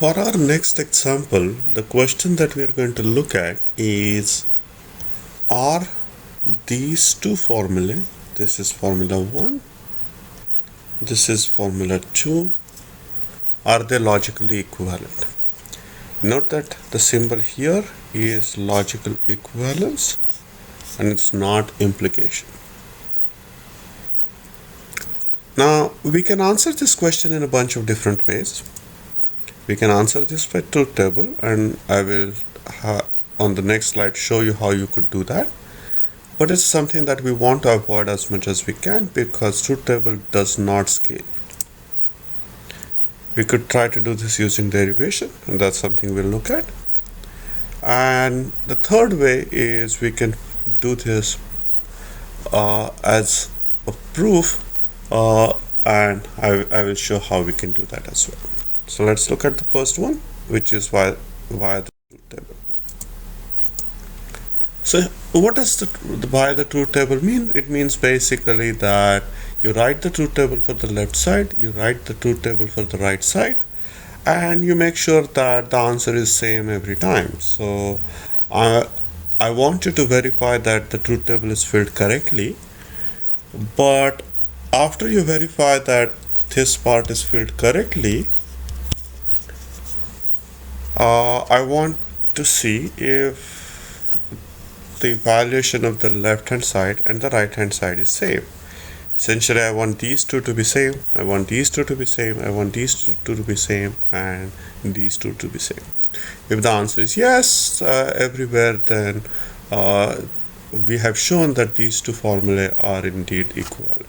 for our next example, the question that we are going to look at is, are these two formulae, this is formula 1, this is formula 2, are they logically equivalent? Note that the symbol here is logical equivalence and it's not implication. Now, we can answer this question in a bunch of different ways. We can answer this by truth table, and I will on the next slide show you how you could do that. But it's something that we want to avoid as much as we can because truth table does not scale. We could try to do this using derivation, and that's something we'll look at. And the third way is we can do this as a proof, and I will show how we can do that as well. So let's look at the first one, which is via the truth table. So what does via the truth table mean? It means basically that you write the truth table for the left side, you write the truth table for the right side, and you make sure that the answer is same every time. So I want you to verify that the truth table is filled correctly, but after you verify that this part is filled correctly, I want to see if the evaluation of the left hand side and the right hand side is same. Essentially, I want these two to be same, I want these two to be same, I want these two to be same, and these two to be same. If the answer is yes everywhere, then we have shown that these two formulae are indeed equivalent.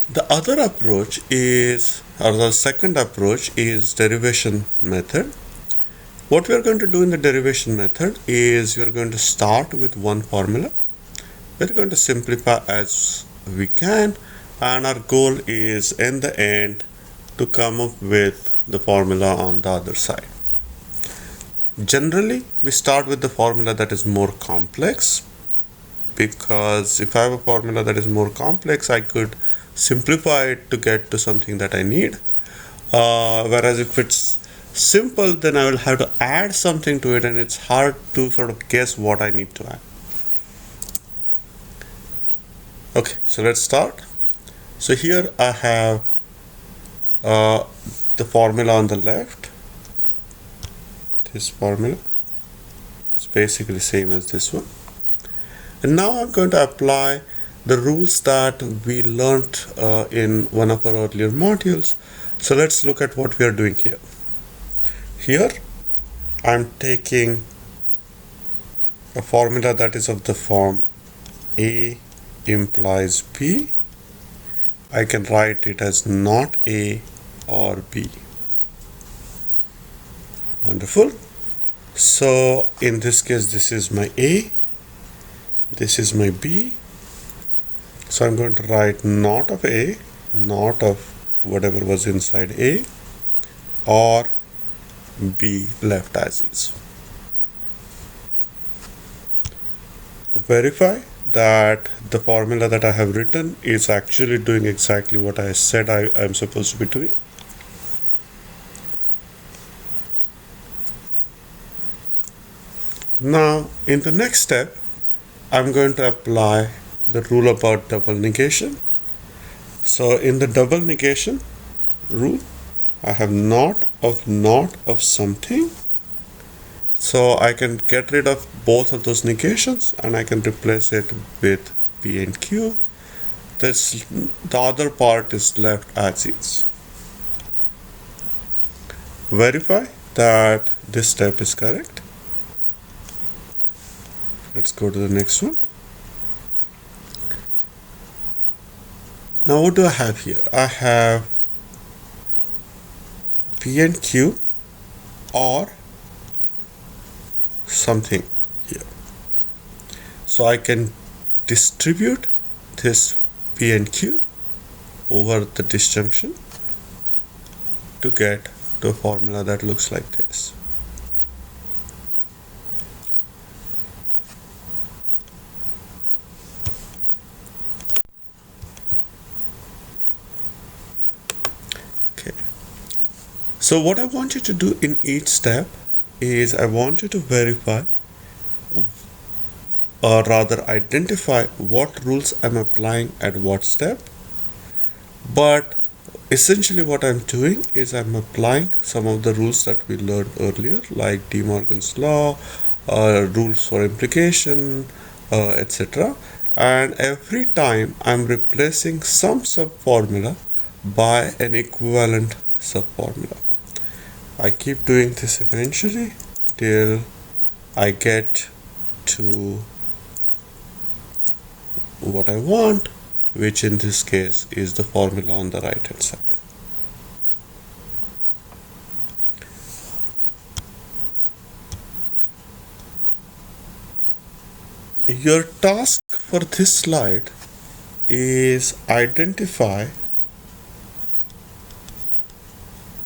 The other approach is, or the second approach is derivation method. What we are going to do in the derivation method is we are going to start with one formula. We are going to simplify as we can, and our goal is in the end to come up with the formula on the other side. Generally, we start with the formula that is more complex, because if I have a formula that is more complex, I could simplify it to get to something that I need. Whereas if it's simple, then I will have to add something to it, and it's hard to sort of guess what I need to add. Okay, so let's start. So here I have the formula on the left. This formula is basically same as this one. And now I'm going to apply the rules that we learned in one of our earlier modules. So let's look at what we are doing here. Here I'm taking a formula that is of the form A implies B. I can write it as not A or B. Wonderful. So in this case, this is my A, this is my B. So I'm going to write not of A, not of whatever was inside A, or B left as is. Verify that the formula that I have written is actually doing exactly what I said I'm supposed to be doing. Now, in the next step, I'm going to apply the rule about double negation. So in the double negation rule, I have not of something. So I can get rid of both of those negations and I can replace it with P and Q. The other part is left as is. Verify that this step is correct. Let's go to the next one. Now what do I have here? I have P and Q or something here. So I can distribute this P and Q over the disjunction to get to a formula that looks like this. So what I want you to do in each step is I want you to verify, or rather identify, what rules I'm applying at what step. But essentially what I'm doing is I'm applying some of the rules that we learned earlier, like De Morgan's law, rules for implication, etc. And every time I'm replacing some subformula by an equivalent subformula. I keep doing this eventually till I get to what I want, which in this case is the formula on the right hand side. Your task for this slide is identify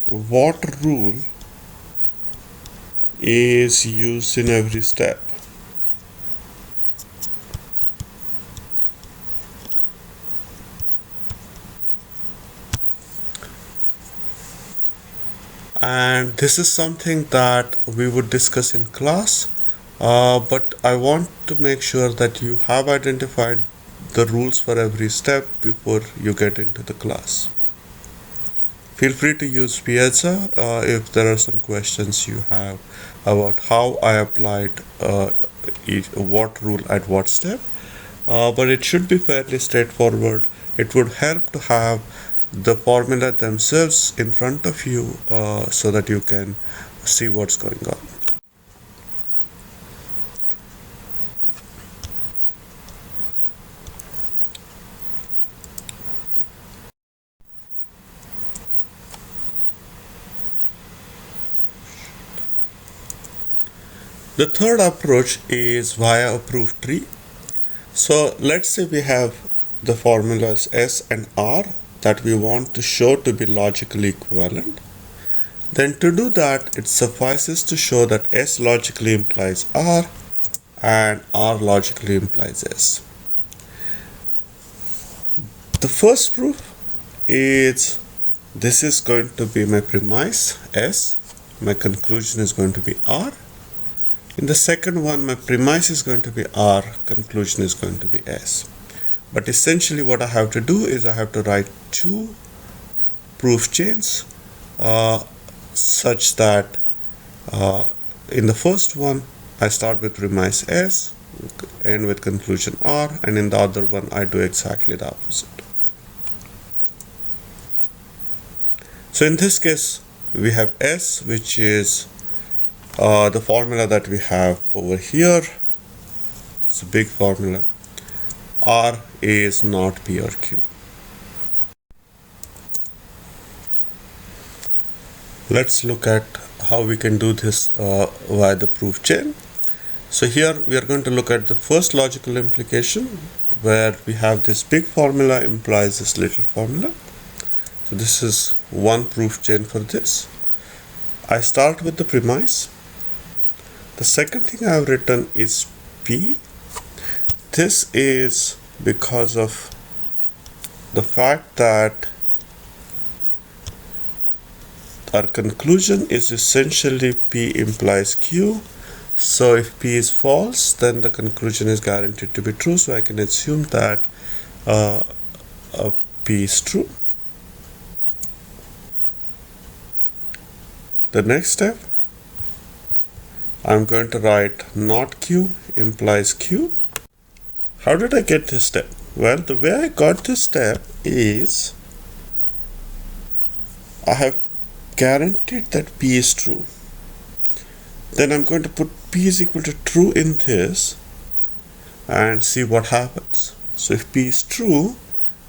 what rule is used in every step. And this is something that we would discuss in class, but I want to make sure that you have identified the rules for every step before you get into the class. Feel free to use Piazza if there are some questions you have about how I applied what rule at what step, but it should be fairly straightforward. It would help to have the formula themselves in front of you so that you can see what's going on. The third approach is via a proof tree. So let's say we have the formulas S and R that we want to show to be logically equivalent. Then to do that, it suffices to show that S logically implies R and R logically implies S. The first proof is this is going to be my premise S, my conclusion is going to be R. In the second one, my premise is going to be R, conclusion is going to be S. But essentially what I have to do is I have to write two proof chains such that in the first one I start with premise S, end with conclusion R, and in the other one I do exactly the opposite. So in this case we have S, which is the formula that we have over here. It's a big formula. R is not P or Q. Let's look at how we can do this via the proof chain. So here we are going to look at the first logical implication, where we have this big formula implies this little formula. So this is one proof chain for this. I start with the premise. The second thing I have written is P. This is because of the fact that our conclusion is essentially P implies Q. So if P is false, then the conclusion is guaranteed to be true. So I can assume that P is true. The next step, I'm going to write not Q implies Q. How did I get this step? Well, the way I got this step is I have guaranteed that P is true. Then I'm going to put P is equal to true in this and see what happens. So if P is true,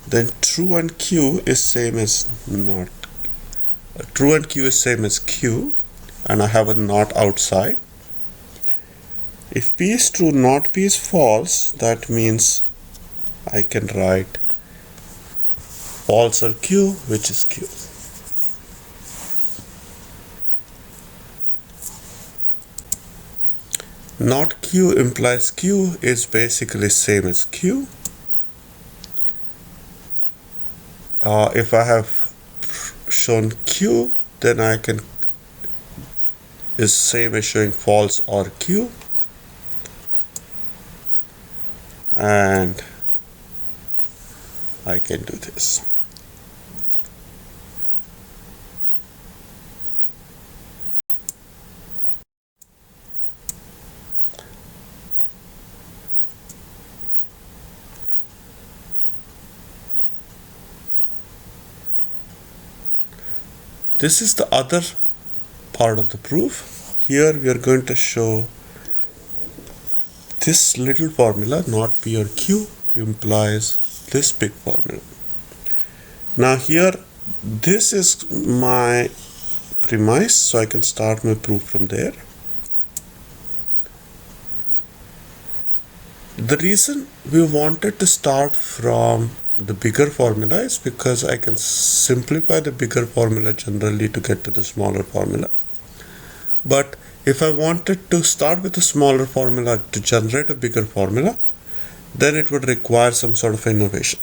then true and Q is same as not. True and Q is same as Q, and I have a not outside. If P is true, not P is false, that means I can write false or Q, which is Q. Not Q implies Q is basically same as Q. If I have shown Q, then I can is same as showing false or Q, and I can do this. This is the other part of the proof. Here we are going to show this little formula, not P or Q, implies this big formula. Now here, this is my premise, so I can start my proof from there. The reason we wanted to start from the bigger formula is because I can simplify the bigger formula generally to get to the smaller formula. But if I wanted to start with a smaller formula to generate a bigger formula, then it would require some sort of innovation.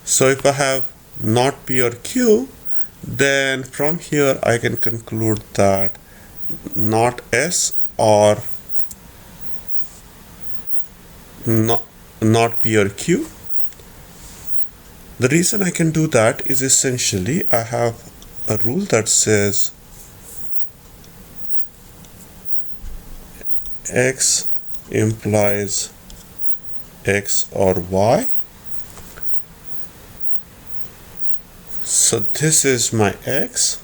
So if I have not P or Q, then from here I can conclude that not S or not P or Q. The reason I can do that is essentially I have a rule that says X implies X or Y. So this is my X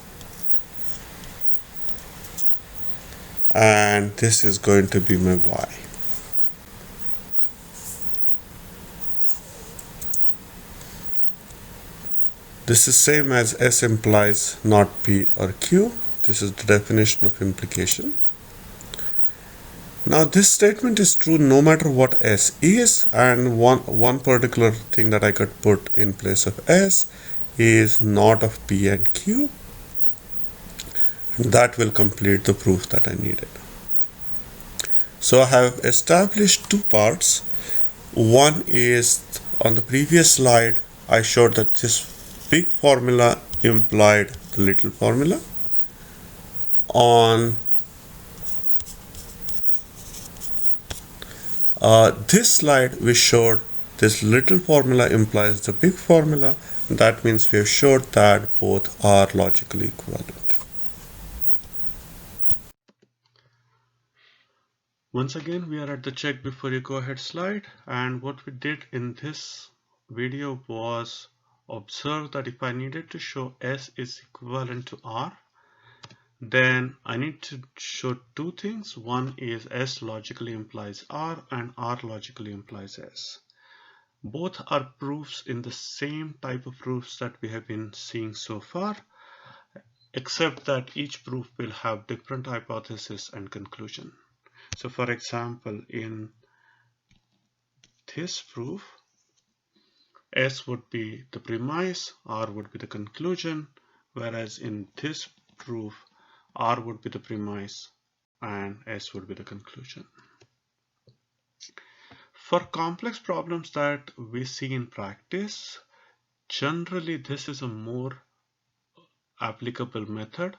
and this is going to be my Y. This is same as S implies not P or Q. This is the definition of implication. Now this statement is true no matter what S is, and one particular thing that I could put in place of S is not of P and Q, and that will complete the proof that I needed. So I have established two parts. One is on the previous slide I showed that this big formula implied the little formula. On this slide we showed this little formula implies the big formula. That means we have showed that both are logically equivalent. Once again, we are at the check before you go ahead slide, and what we did in this video was observe that if I needed to show S is equivalent to R, then I need to show two things. One is S logically implies R and R logically implies S. Both are proofs in the same type of proofs that we have been seeing so far, except that each proof will have different hypothesis and conclusion. So for example, in this proof, S would be the premise, R would be the conclusion, whereas in this proof, R would be the premise and S would be the conclusion. For complex problems that we see in practice, generally this is a more applicable method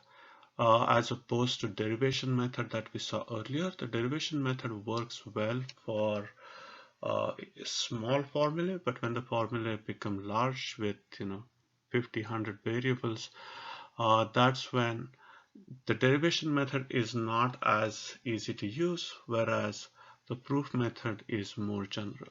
as opposed to derivation method that we saw earlier. The derivation method works well for small formulae, but when the formulae become large with 50, 100 variables, that's when the derivation method is not as easy to use, whereas the proof method is more general.